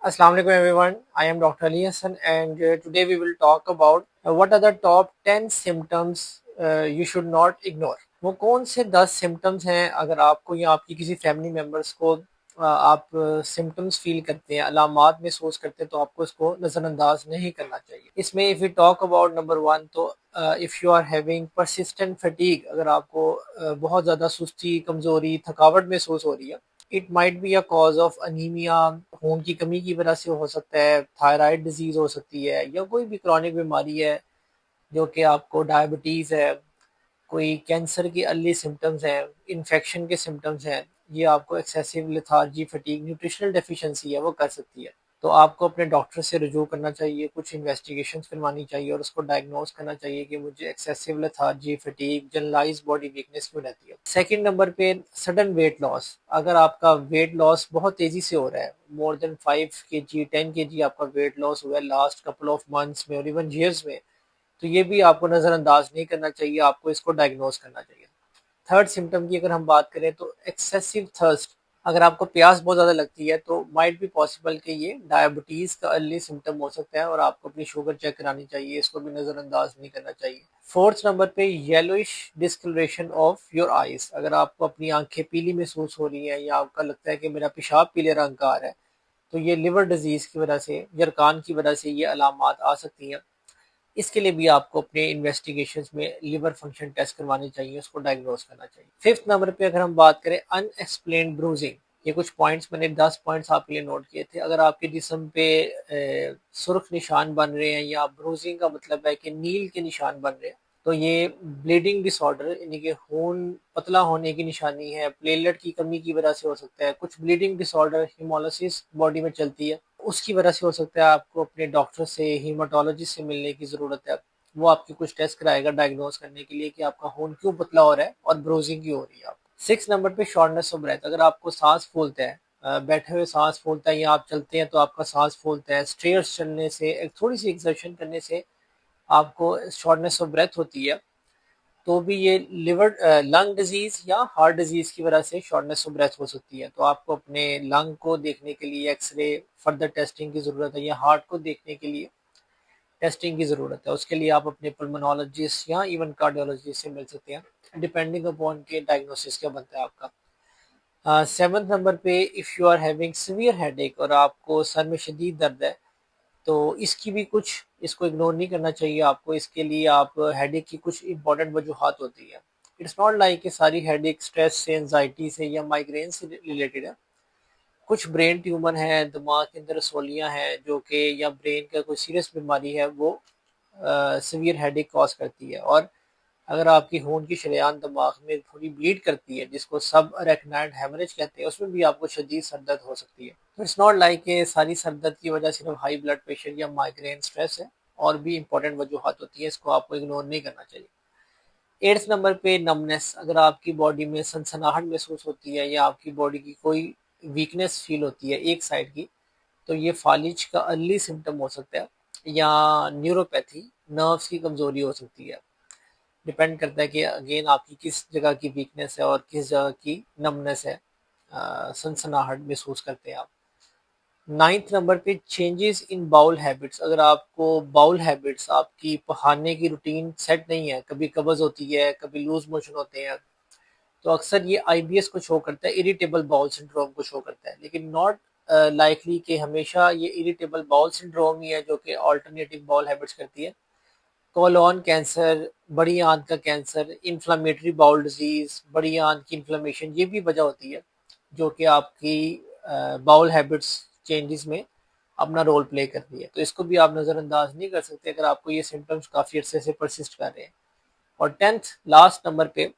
Assalamu alaikum everyone. I am Dr. Ali Hassan and today we will talk about what are the top 10 symptoms you should not ignore. वो कौन से 10 symptoms हैं अगर आपको या आपकी किसी फैमिली मेम्बर्स को आप सिम्टम्स फील करते हैं, अलामात महसूस करते हैं तो आपको इसको नज़रअंदाज नहीं करना चाहिए। इसमें if you talk about number 1 तो if you are having persistent fatigue, अगर आपको बहुत ज़्यादा सुस्ती, कमज़ोरी, थकावट महसूस हो रही है, it might be a cause of anaemia, खून की कमी की वजह से हो सकता है, थायराइड डिजीज हो सकती है या कोई भी क्रॉनिक बीमारी है जो कि आपको डायबिटीज़ है, कोई कैंसर की अर्ली सिम्टम्स हैं, इन्फेक्शन के सिम्टम्स हैं, ये आपको excessive lethargy, fatigue, nutritional deficiency है वो कर सकती है। तो आपको अपने डॉक्टर से रुजू करना चाहिए, कुछ इन्वेस्टिगेशन करवानी चाहिए और उसको डायग्नोज करना चाहिए कि मुझे excessive lethargy, fatigue, generalize body weakness क्यों रहती है। सेकंड नंबर पे सडन वेट लॉस, अगर आपका वेट लॉस बहुत तेजी से हो रहा है, मोर देन 5 kg 10 kg आपका वेट लॉस हुआ है लास्ट कपल ऑफ मंथ्स में और इवन ईयर्स में, तो ये भी आपको नज़रअंदाज नहीं करना चाहिए, आपको इसको डायग्नोज करना चाहिए। थर्ड सिम्टम की अगर हम बात करें तो एक्सेसिव थर्स्ट, अगर आपको प्यास बहुत ज़्यादा लगती है तो माइट बी पॉसिबल कि ये डायबिटीज़ का अर्ली सिम्टम हो सकता है और आपको अपनी शुगर चेक करानी चाहिए, इसको भी नज़रअंदाज नहीं करना चाहिए। फोर्थ नंबर पे yellowish discolouration of your eyes, अगर आपको अपनी आंखें पीली महसूस हो रही हैं या आपका लगता है कि मेरा पेशाब पीले रंग का आ रहा है, तो ये लिवर डिजीज़ की वजह से, जरकान की वजह से ये अलामात आ सकती हैं। इसके लिए भी आपको अपने इन्वेस्टिगेशंस में लिवर फंक्शन टेस्ट करवानी चाहिए, उसको डायग्नोज करना चाहिए। फिफ्थ नंबर पे अगर हम बात करें अनएक्सप्लेन्ड ब्रूजिंग, ये कुछ पॉइंट्स मैंने 10 पॉइंट्स आपके लिए नोट किए थे। अगर आपके जिस्म पे सुर्ख निशान बन रहे हैं या ब्रूजिंग का मतलब है कि नील के निशान बन रहे हैं, तो ये ब्लीडिंग डिसऑर्डर यानी कि खून पतला होने की निशानी है, प्लेटलेट की कमी की वजह से हो सकता है। कुछ ब्लीडिंग डिसऑर्डर हिमोलिसिस बॉडी में चलती है, उसकी वजह से हो सकता है। आपको अपने डॉक्टर से, हीमाटोलॉजिस्ट से मिलने की ज़रूरत है, वो आपकी कुछ टेस्ट कराएगा डायग्नोज करने के लिए कि आपका खून क्यों पतला हो रहा है और ब्रोजिंग क्यों हो रही है आपको। 6 नंबर पे शॉर्टनेस ऑफ ब्रेथ, अगर आपको सांस फूलता है, बैठे हुए सांस फूलता है या आप चलते हैं तो आपका सांस फूलता है, स्टेयर्स चलने से, एक थोड़ी सी एक्सर्शन करने से आपको शॉर्टनेस ऑफ ब्रेथ होती है, तो भी ये लिवर लंग डिजीज या हार्ट डिजीज की वजह से शॉर्टनेस ऑफ ब्रेथ हो सकती है। तो आपको अपने लंग को देखने के लिए एक्सरे, फर्दर टेस्टिंग की ज़रूरत है, या हार्ट को देखने के लिए टेस्टिंग की ज़रूरत है। उसके लिए आप अपने पल्मोनोलॉजिस्ट या इवन कार्डियोलॉजिस्ट से मिल सकते हैं, डिपेंडिंग अपॉन के डायग्नोसिस क्या बनता है आपका। सेवन्थ नंबर पे if you are having severe headache, और आपको सर में शदीद दर्द है, तो इसकी भी कुछ, इसको इग्नोर नहीं करना चाहिए आपको। इसके लिए आप हेडेक की कुछ इंपॉर्टेंट वजूहात होती है। इट्स नॉट लाइक कि सारी हेडेक स्ट्रेस से, एंजाइटी से या माइग्रेन से रिलेटेड है। कुछ ब्रेन ट्यूमर है, दिमाग के अंदर रसौलियाँ हैं जो कि, या ब्रेन का कोई सीरियस बीमारी है, वो सीवियर हेडेक कॉज करती है। और अगर आपकी खून की शरेआन दिमाग में थोड़ी ब्लीड करती है, जिसको सब अरेकनाइड हेमरेज कहते हैं, उसमें भी आपको शदीद सरदर्द हो सकती है। तो इट्स नॉट लाइक कि सारी सरदर्द की वजह सिर्फ हाई ब्लड प्रेशर या माइग्रेन स्ट्रेस है, और भी इंपॉर्टेंट वजूहत होती है, इसको आपको इग्नोर नहीं करना चाहिए। एट्थ नंबर पे नमनेस, अगर आपकी बॉडी में सनसनाहट महसूस होती है या आपकी बॉडी की कोई वीकनेस फील होती है एक साइड की, तो ये फालिज का अर्ली सिम्टम हो सकता है, या न्यूरोपैथी, नर्व्स की कमजोरी हो सकती है। डिपेंड करता है कि अगेन आपकी किस जगह की वीकनेस है और किस जगह की नमनेस है, सनसनाहट महसूस करते हैं आप। नाइन्थ नंबर पे चेंजेस इन बाउल हैबिट्स, अगर आपको बाउल हैबिट्स, आपकी खाने की रूटीन सेट नहीं है, कभी कब्ज होती है, कभी लूज मोशन होते हैं, तो अक्सर ये आईबीएस को शो करता है, इरिटेबल बाउल सिंड्रोम को शो करता है। लेकिन नॉट लाइकली कि हमेशा ये इरिटेबल बाउल सिंड्रोम ही है जो कि ऑल्टरनेटिव बाउल हैबिट्स करती है। कोलोन कैंसर, बड़ी आंत का कैंसर, इन्फ्लामेटरी बाउल डिजीज, बड़ी आंत की इन्फ्लामेशन, ये भी वजह होती है जो कि आपकी बाउल हैबिट्स चेंजेस में अपना रोल प्ले करती है। तो इसको भी आप नज़रअंदाज नहीं कर सकते अगर आपको ये सिम्टम्स काफ़ी अरसे से परसिस्ट कर रहे हैं। और टेंथ लास्ट नंबर पे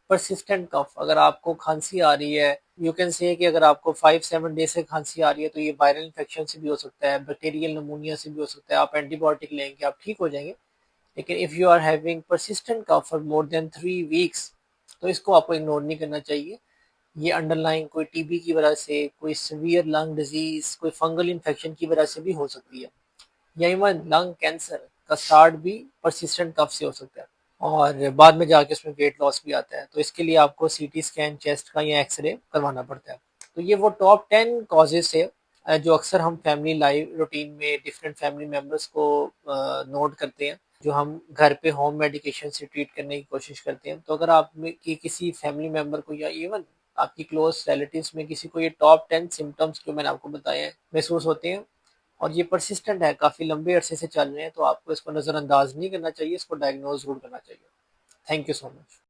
परसिस्टेंट कफ, अगर आपको खांसी आ रही है, यू कैन से कि अगर आपको 5-7 डे से खांसी आ रही है, तो ये वायरल इन्फेक्शन से भी हो सकता है, बैक्टीरियल नमूनिया से भी हो सकता है। आप एंटीबायोटिक लेंगे, आप ठीक हो जाएंगे। लेकिन if you are having persistent cough for more than 3 weeks, तो इसको आपको इग्नोर नहीं करना चाहिए। ये अंडरलाइन कोई टीबी की वजह से, कोई सीवियर लंग डिजीज, कोई फंगल इन्फेक्शन की वजह से भी हो सकती है, या इवन लंग कैंसर का स्टार्ट भी परसिस्टेंट कफ से हो सकता है और बाद में जाके उसमें वेट लॉस भी आता है। तो इसके लिए आपको सीटी स्कैन चेस्ट का या एक्सरे करवाना पड़ता है। तो ये वो टॉप 10 कॉजेज है जो अक्सर हम फैमिली लाइफ रूटीन में डिफरेंट फैमिली मेम्बर्स को नोट करते हैं, जो हम घर पे होम मेडिकेशन से ट्रीट करने की कोशिश करते हैं। तो अगर आप में कि किसी फैमिली मेम्बर को या इवन आपकी क्लोज रिलेटिव्स में किसी को ये टॉप 10 सिम्टम्स जो मैंने आपको बताए हैं महसूस होते हैं और ये परसिस्टेंट है, काफ़ी लंबे अरसे से चल रहे हैं, तो आपको इसको नज़रअंदाज नहीं करना चाहिए, इसको डायग्नोज ज़रूर करना चाहिए। Thank you so much.